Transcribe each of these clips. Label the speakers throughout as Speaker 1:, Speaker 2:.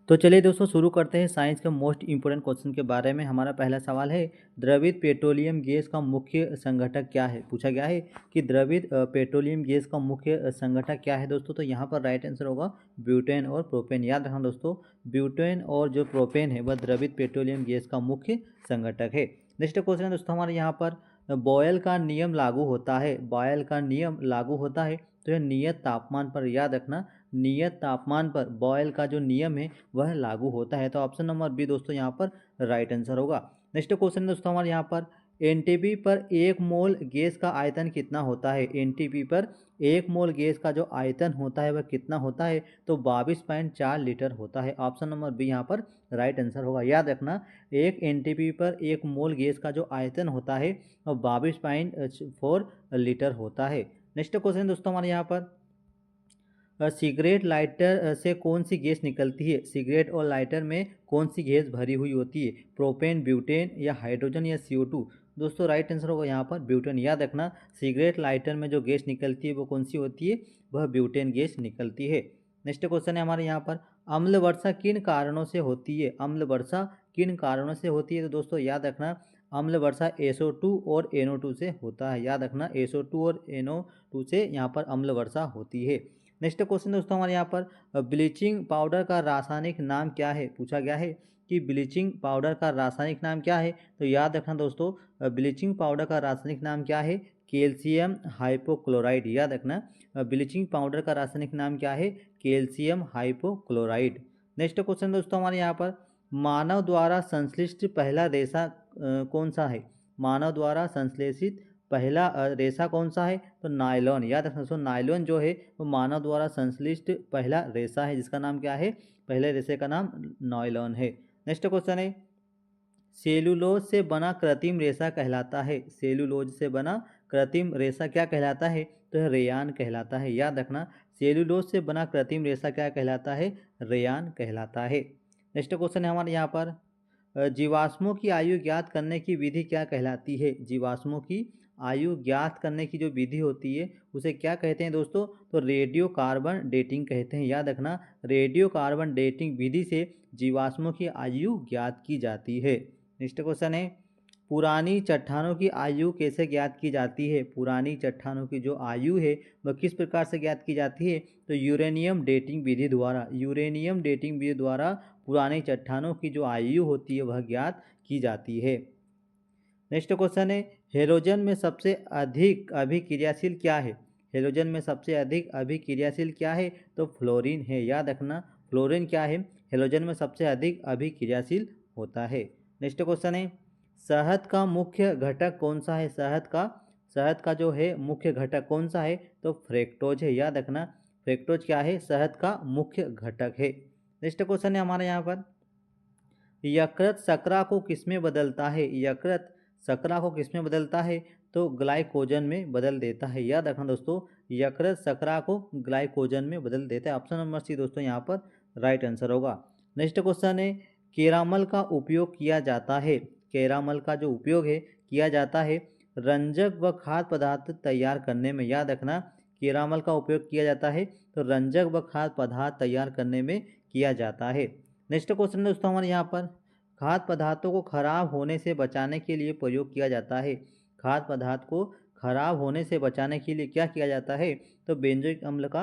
Speaker 1: तो चलिए दोस्तों शुरू करते हैं साइंस के मोस्ट इम्पोर्टेंट क्वेश्चन के बारे में। हमारा पहला सवाल है, द्रवित पेट्रोलियम गैस का मुख्य संघटक क्या है। पूछा गया है कि द्रवित पेट्रोलियम गैस का मुख्य संघटक क्या है दोस्तों। तो यहाँ पर राइट आंसर होगा ब्यूटेन और प्रोपेन। याद रखना दोस्तों, ब्यूटेन और जो प्रोपेन है वह द्रवित पेट्रोलियम गैस का मुख्य संघटक है। नेक्स्ट क्वेश्चन है दोस्तों हमारे यहाँ पर, बॉयल का नियम लागू होता है। बॉयल का नियम लागू होता है तो यह नियत तापमान पर, याद रखना, नियत तापमान पर बॉयल का जो नियम है वह लागू होता है। तो ऑप्शन नंबर बी दोस्तों यहाँ पर राइट आंसर होगा। नेक्स्ट क्वेश्चन दोस्तों हमारे यहाँ पर, एनटीपी पर 1 मोल गैस का आयतन कितना होता है। एनटीपी पर 1 मोल गैस का जो आयतन होता है वह कितना होता है। तो 22.4 लीटर होता है। ऑप्शन नंबर बी यहाँ पर राइट आंसर होगा। याद रखना, एक एनटीपी पर 1 मोल गैस का जो आयतन होता है वह 22.4 लीटर होता है। नेक्स्ट क्वेश्चन दोस्तों हमारे यहाँ पर, सिगरेट लाइटर से कौन सी गैस निकलती है। सिगरेट और लाइटर में कौन सी गैस भरी हुई होती है। प्रोपेन, ब्यूटेन या हाइड्रोजन या CO2। दोस्तों राइट आंसर होगा यहाँ पर ब्यूटेन। याद रखना, सिगरेट लाइटर में जो गैस निकलती है वो कौन सी होती है, वह ब्यूटेन गैस निकलती है। नेक्स्ट क्वेश्चन है हमारे यहाँ पर, अम्ल वर्षा किन कारणों से होती है। अम्ल वर्षा किन कारणों से होती है। तो दोस्तों याद रखना, अम्ल वर्षा SO2 और NO2 से होता है। याद रखना, SO2 और NO2 से यहाँ पर अम्ल वर्षा होती है। नेक्स्ट क्वेश्चन दोस्तों हमारे यहाँ पर, ब्लीचिंग पाउडर का रासायनिक नाम क्या है। पूछा गया है कि ब्लीचिंग पाउडर का रासायनिक नाम क्या है। तो याद रखना दोस्तों, ब्लीचिंग पाउडर का रासायनिक नाम क्या है, कैल्शियम हाइपोक्लोराइड। याद रखना, ब्लीचिंग पाउडर का रासायनिक नाम क्या है, कैल्शियम हाइपोक्लोराइड। नेक्स्ट क्वेश्चन दोस्तों हमारे यहाँ पर, मानव द्वारा संश्लिष्ट पहला रेशा कौन सा है। मानव द्वारा संश्लेषित पहला रेशा कौन सा है। तो नायलॉन। याद रखना दोस्तों, नायलॉन जो है वो मानव द्वारा संश्लिष्ट पहला रेशा है, जिसका नाम क्या है, पहले रेशे का नाम नायलॉन है। नेक्स्ट क्वेश्चन है, सेलुलोज से बना कृत्रिम रेशा कहलाता है। सेलुलोज से बना कृत्रिम रेशा क्या कहलाता है। तो यह रेयान कहलाता है। याद रखना, सेलुलोज से बना कृत्रिम रेशा क्या कहलाता है, रेयान कहलाता है। नेक्स्ट क्वेश्चन है हमारे यहाँ पर, जीवाश्मों की आयु ज्ञात करने की विधि क्या कहलाती है। जीवाश्मों की आयु ज्ञात करने की जो विधि होती है उसे क्या कहते हैं दोस्तों। तो रेडियो कार्बन डेटिंग कहते हैं। याद रखना, रेडियो कार्बन डेटिंग विधि से जीवाश्मों की आयु ज्ञात की जाती है। नेक्स्ट क्वेश्चन है, पुरानी चट्टानों की आयु कैसे ज्ञात की जाती है। पुरानी चट्टानों की जो आयु है वह किस प्रकार से ज्ञात की जाती है। तो यूरेनियम डेटिंग विधि द्वारा। यूरेनियम डेटिंग विधि द्वारा पुरानी चट्टानों की जो आयु होती है वह ज्ञात की जाती है। नेक्स्ट क्वेश्चन है, हेलोजन में सबसे अधिक अभिक्रियाशील क्या है। हेलोजन में सबसे अधिक अभिक्रियाशील क्या है। तो फ्लोरीन है। याद रखना, फ्लोरीन क्या है, हेलोजन में सबसे अधिक अभिक्रियाशील होता है। नेक्स्ट क्वेश्चन है, शहद का मुख्य घटक कौन सा है। शहद का जो है मुख्य घटक कौन सा है। तो फ्रेक्टोज है। याद रखना, फ्रेक्टोज क्या है, शहद का मुख्य घटक है। नेक्स्ट क्वेश्चन है हमारे यहाँ पर, यकृत शर्करा को किसमें बदलता है। यकृत शर्करा को किसमें बदलता है। तो ग्लाइकोजन में बदल देता है। याद रखना दोस्तों, यकृत शर्करा को ग्लाइकोजन में बदल देता है। ऑप्शन नंबर सी दोस्तों यहाँ पर राइट आंसर होगा। नेक्स्ट क्वेश्चन है, केरामल का उपयोग किया जाता है। केरामल का जो उपयोग है किया जाता है रंजक व खाद्य पदार्थ तैयार करने में। याद रखना, केरामल का उपयोग किया जाता है तो रंजक व खाद्य पदार्थ तैयार करने में किया जाता है। नेक्स्ट क्वेश्चन दोस्तों हमारे यहाँ पर, खाद्य पदार्थों को खराब होने से बचाने के लिए प्रयोग किया जाता है। खाद्य पदार्थ को खराब होने से बचाने के लिए क्या किया जाता है। तो बेंजोइक अम्ल का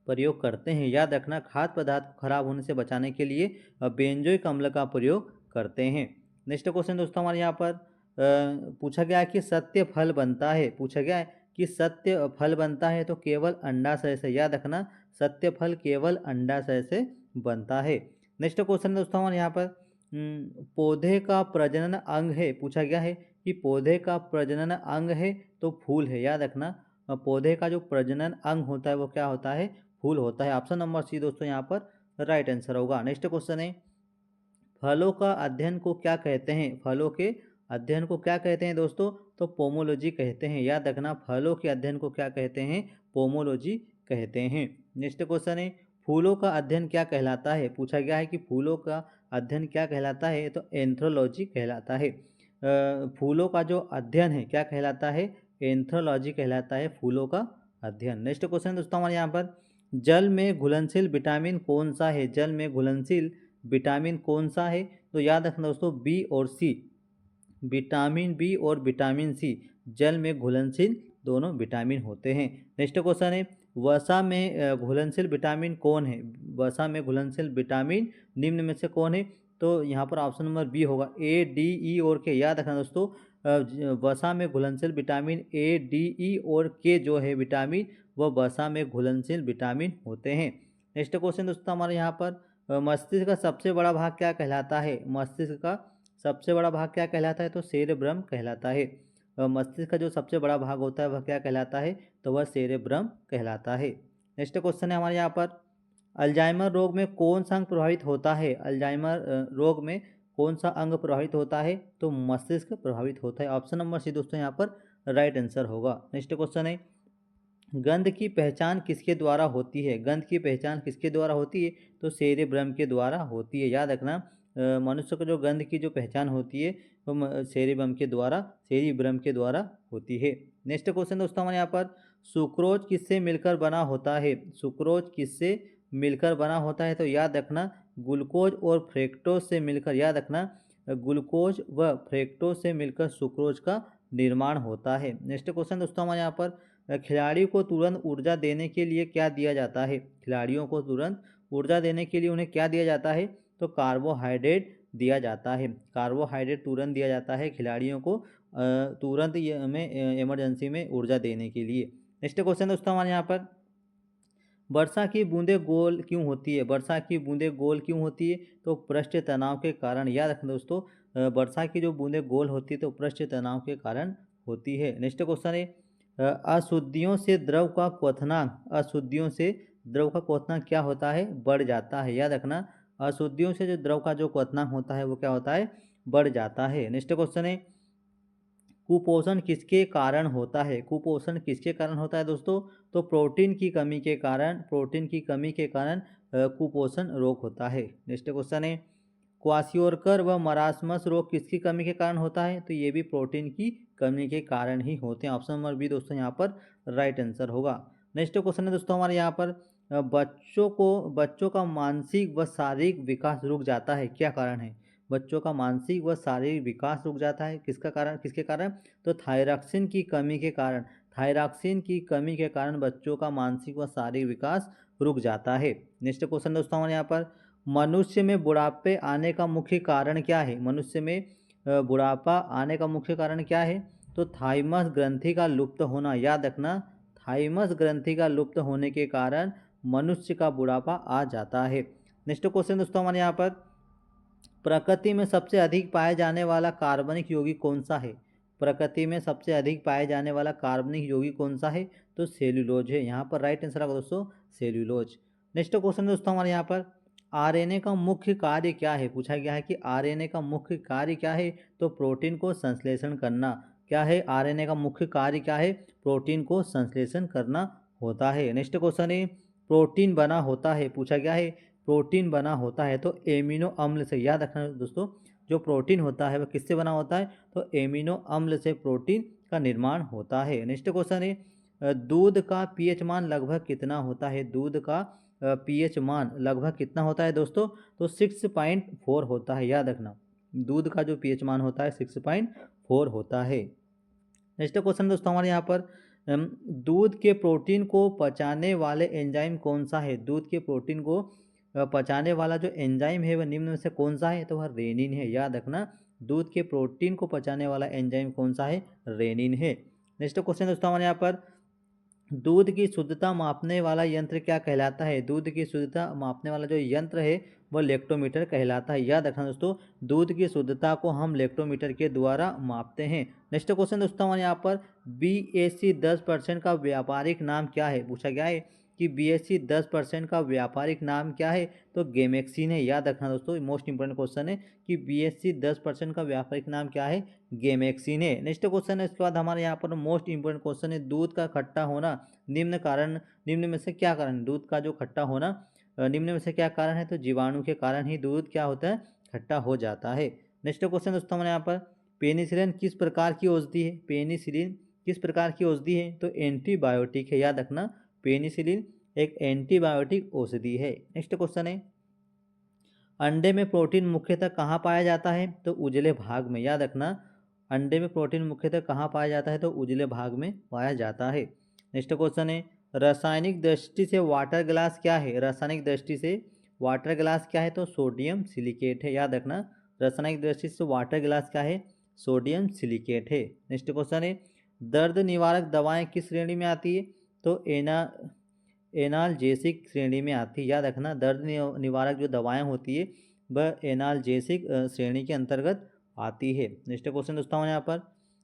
Speaker 1: प्रयोग करते हैं। याद रखना, खाद्य पदार्थ को खराब होने से बचाने के लिए बेंजोइक अम्ल का प्रयोग करते हैं। नेक्स्ट क्वेश्चन दोस्तों हमारे यहाँ पर, पूछा गया है कि सत्य फल बनता है। पूछा गया है कि सत्य फल बनता है तो केवल अंडाशय से। याद रखना, सत्य फल केवल अंडाशय से बनता है। नेक्स्ट क्वेश्चन दोस्तों हमारे यहाँ पर, पौधे का प्रजनन अंग है। पूछा गया है कि पौधे का प्रजनन अंग है तो फूल है। याद रखना, पौधे का जो प्रजनन अंग होता है वो क्या होता है, फूल होता है। ऑप्शन नंबर सी दोस्तों यहाँ पर राइट आंसर होगा। नेक्स्ट क्वेश्चन है, फलों का अध्ययन को क्या कहते हैं। फलों के अध्ययन को क्या कहते हैं दोस्तों। तो पोमोलॉजी कहते हैं। याद रखना, फलों के अध्ययन को क्या कहते हैं, पोमोलॉजी कहते हैं। नेक्स्ट क्वेश्चन है, फूलों का अध्ययन क्या कहलाता है। पूछा गया है कि फूलों का अध्ययन क्या कहलाता है। तो एंथ्रोलॉजी कहलाता है। फूलों का जो अध्ययन है क्या कहलाता है, एंथ्रोलॉजी कहलाता है फूलों का अध्ययन। नेक्स्ट क्वेश्चन दोस्तों हमारे यहाँ पर, जल में घुलनशील विटामिन कौन सा है? जल में घुलनशील विटामिन कौन सा है? तो याद रखना दोस्तों, बी और सी। विटामिन बी और विटामिन सी जल में घुलनशील दोनों विटामिन होते हैं। नेक्स्ट क्वेश्चन है, वसा में घुलनशील विटामिन कौन है? वसा में घुलनशील विटामिन निम्न में से कौन है? तो यहाँ पर ऑप्शन नंबर बी होगा, ए, डी, ई और के। याद रखना दोस्तों, वसा में घुलनशील विटामिन ए, डी, ई और के जो है विटामिन, वह वसा में घुलनशील विटामिन होते हैं। नेक्स्ट क्वेश्चन दोस्तों हमारे यहाँ पर, मस्तिष्क का सबसे बड़ा भाग क्या कहलाता है? मस्तिष्क का सबसे बड़ा भाग क्या कहलाता है? तो सेरेब्रम कहलाता है। मस्तिष्क का जो सबसे बड़ा भाग होता है वह क्या कहलाता है? तो वह सेरेब्रम कहलाता है। नेक्स्ट क्वेश्चन है हमारे यहाँ पर, अल्जाइमर रोग में कौन सा अंग प्रभावित होता है? अल्जाइमर रोग में कौन सा अंग प्रभावित होता है? तो मस्तिष्क प्रभावित होता है। ऑप्शन नंबर सी दोस्तों यहाँ पर राइट आंसर होगा। नेक्स्ट क्वेश्चन है, गंध की पहचान किसके द्वारा होती है? गंध की पहचान किसके द्वारा होती है? तो सेरेब्रम के द्वारा होती है। याद रखना, मनुष्य को जो गंध की जो पहचान होती है वो सेरेब्रम के द्वारा होती है। नेक्स्ट क्वेश्चन दोस्तों हमारे यहाँ पर, सुक्रोज किससे मिलकर बना होता है? सुक्रोज किससे मिलकर बना होता है? तो याद रखना, ग्लूकोज और फ्रेक्टोज से मिलकर। याद रखना, ग्लूकोज व फ्रेक्टोज से मिलकर सुक्रोज का निर्माण होता है। नेक्स्ट क्वेश्चन दोस्तों हमारे यहाँ पर, खिलाड़ी को तुरंत ऊर्जा देने के लिए क्या दिया जाता है? खिलाड़ियों को तुरंत ऊर्जा देने के लिए उन्हें क्या दिया जाता है? तो कार्बोहाइड्रेट दिया जाता है। कार्बोहाइड्रेट तुरंत दिया जाता है खिलाड़ियों को तुरंत में इमरजेंसी में ऊर्जा देने के लिए। नेक्स्ट क्वेश्चन दोस्तों हमारे यहाँ पर, वर्षा की बूंदें गोल क्यों होती है? वर्षा की बूंदें गोल क्यों होती है? तो पृष्ठ तनाव के कारण। याद रखना दोस्तों, वर्षा की जो बूंदें गोल होती है तो पृष्ठ तनाव के कारण होती है। नेक्स्ट क्वेश्चन है, अशुद्धियों से द्रव का क्वथनांक, अशुद्धियों से द्रव का क्वथनांक क्या होता है? बढ़ जाता है। याद रखना, अशुद्धियों से जो द्रव का जो क्वथनांक होता है वो क्या होता है? बढ़ जाता है। नेक्स्ट क्वेश्चन है, कुपोषण किसके कारण होता है? कुपोषण किसके कारण होता है दोस्तों? तो प्रोटीन की कमी के कारण, प्रोटीन की कमी के कारण कुपोषण रोग होता है। नेक्स्ट क्वेश्चन है, क्वाशियोरकर व मरासमस रोग किसकी कमी के कारण होता है? तो ये भी प्रोटीन की कमी के कारण ही होते हैं। ऑप्शन नंबर बी दोस्तों यहाँ पर राइट आंसर होगा। नेक्स्ट क्वेश्चन है दोस्तों हमारे यहाँ पर, बच्चों का मानसिक व शारीरिक विकास रुक जाता है, क्या कारण है? बच्चों का मानसिक व शारीरिक विकास रुक जाता है, किसका कारण, किसके कारण? तो थायरॉक्सिन की कमी के कारण। थायरॉक्सिन की कमी के कारण बच्चों का मानसिक व शारीरिक विकास रुक जाता है। नेक्स्ट क्वेश्चन दोस्तों हमारे यहाँ पर, मनुष्य में बुढ़ापे आने का मुख्य कारण क्या है? मनुष्य में बुढ़ापा आने का मुख्य कारण क्या है? तो थाइमस ग्रंथि का लुप्त होना। याद रखना, थाइमस ग्रंथि का लुप्त होने के कारण मनुष्य का बुढ़ापा आ जाता है। नेक्स्ट क्वेश्चन दोस्तों हमारे यहाँ पर, प्रकृति में सबसे अधिक पाए जाने वाला कार्बनिक यौगिक कौन सा है? प्रकृति में सबसे अधिक पाए जाने वाला कार्बनिक यौगिक कौन सा है? तो सेल्यूलोज है। यहाँ पर राइट आंसर होगा दोस्तों सेल्यूलोज। नेक्स्ट क्वेश्चन दोस्तों हमारे यहाँ पर, आरएनए का मुख्य कार्य क्या है? पूछा गया है कि आरएनए का मुख्य कार्य क्या है? तो प्रोटीन को संश्लेषण करना। क्या है आरएनए का मुख्य कार्य? क्या है? प्रोटीन को संश्लेषण करना होता है। नेक्स्ट क्वेश्चन है, प्रोटीन बना होता है, पूछा गया है प्रोटीन बना होता है तो एमिनो अम्ल से। याद रखना दोस्तों, जो प्रोटीन होता है वह किससे बना होता है? तो एमिनो अम्ल से प्रोटीन का निर्माण होता है। नेक्स्ट क्वेश्चन है, दूध का पीएच मान लगभग कितना होता है? दूध का पीएच मान लगभग कितना होता है दोस्तों? तो 6.4 होता है। याद रखना, दूध का जो पीएच मान होता है 6.4 होता है। नेक्स्ट क्वेश्चन दोस्तों हमारे यहाँ पर, दूध के प्रोटीन को पचाने वाले एंजाइम कौन सा है? दूध के प्रोटीन को पचाने वाला जो एंजाइम है वह निम्न में से कौन सा है? तो वह रेनिन है। याद रखना, दूध के प्रोटीन को पचाने वाला एंजाइम कौन सा है? रेनिन है। नेक्स्ट क्वेश्चन दोस्तों हमारे यहाँ पर, दूध की शुद्धता मापने वाला यंत्र क्या कहलाता है? दूध की शुद्धता मापने वाला जो यंत्र है वह लेक्टोमीटर कहलाता है। याद रखना दोस्तों, दूध की शुद्धता को हम लेक्टोमीटर के द्वारा मापते हैं। नेक्स्ट क्वेश्चन दोस्तों हमारे यहाँ पर, BSE 10% का व्यापारिक नाम क्या है? पूछा गया है कि BSE 10% का व्यापारिक नाम क्या है? तो गेमेक्सिन है। याद रखना दोस्तों, मोस्ट इंपोर्टेंट क्वेश्चन है कि BSE 10% का व्यापारिक नाम क्या है? गेमेक्सिन है। नेक्स्ट क्वेश्चन है इसके बाद हमारे यहाँ पर मोस्ट इंपोर्टेंट क्वेश्चन है, दूध का खट्टा होना निम्न में से क्या कारण? दूध का जो खट्टा होना निम्न में से क्या कारण है? तो जीवाणु के कारण ही दूध क्या होता है? खट्टा हो जाता है। नेक्स्ट क्वेश्चन दोस्तों हमारे यहाँ पर, पेनिसिलिन किस प्रकार की औषधि है? पेनिसिलिन किस प्रकार की औषधि है? तो एंटीबायोटिक है। याद रखना, पेनिसिलिन एक एंटीबायोटिक औषधि है। नेक्स्ट क्वेश्चन है, अंडे में प्रोटीन मुख्यतः कहाँ पाया जाता है? तो उजले भाग में। याद रखना, अंडे में प्रोटीन मुख्यतः कहाँ पाया जाता है? तो उजले भाग में पाया जाता है। नेक्स्ट क्वेश्चन है, रासायनिक दृष्टि से वाटर ग्लास क्या है? रासायनिक दृष्टि से वाटर ग्लास क्या है? तो सोडियम सिलिकेट है। याद रखना, रासायनिक दृष्टि से वाटर ग्लास क्या है? सोडियम सिलिकेट है। नेक्स्ट क्वेश्चन है, दर्द निवारक दवाएं किस श्रेणी में आती है? तो एनाल्जेसिक श्रेणी में आती है। याद रखना, दर्द निवारक जो दवाएं होती है वह एनाल्जेसिक श्रेणी के अंतर्गत आती है। नेक्स्ट क्वेश्चन दोस्तों यहाँ पर,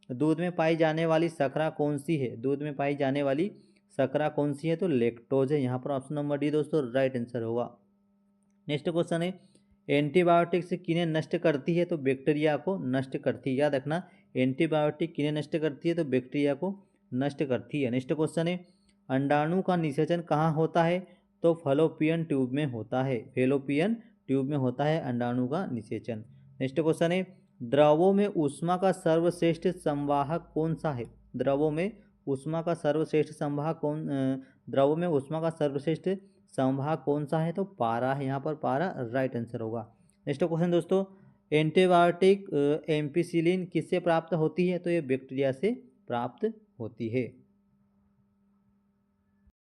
Speaker 1: दूध में पाई जाने वाली शर्करा कौन सी है? दूध में पाई जाने वाली शर्करा कौन सी है? तो लैक्टोज है। यहाँ पर ऑप्शन नंबर डी दोस्तों राइट आंसर होगा। नेक्स्ट क्वेश्चन है, एंटीबायोटिक्स किन्हें नष्ट करती है? तो बैक्टीरिया को नष्ट करती है। याद रखना, एंटीबायोटिक किन्हें नष्ट करती है? तो बैक्टीरिया को नष्ट करती है। नेक्स्ट क्वेश्चन है, अंडाणु का निषेचन कहाँ होता है? तो फैलोपियन ट्यूब में होता है। फैलोपियन ट्यूब में होता है अंडाणु का निषेचन। नेक्स्ट क्वेश्चन है, द्रवों में ऊष्मा का सर्वश्रेष्ठ संवाहक कौन सा है? द्रवों में ऊष्मा का सर्वश्रेष्ठ संवाहक द्रवों में ऊष्मा का सर्वश्रेष्ठ संवाहक कौन सा है? तो पारा है। यहाँ पर पारा राइट आंसर होगा। नेक्स्ट क्वेश्चन दोस्तों, एंटीबायोटिक एम्पिसिलिन किससे प्राप्त होती है? तो ये बैक्टीरिया से प्राप्त होती है।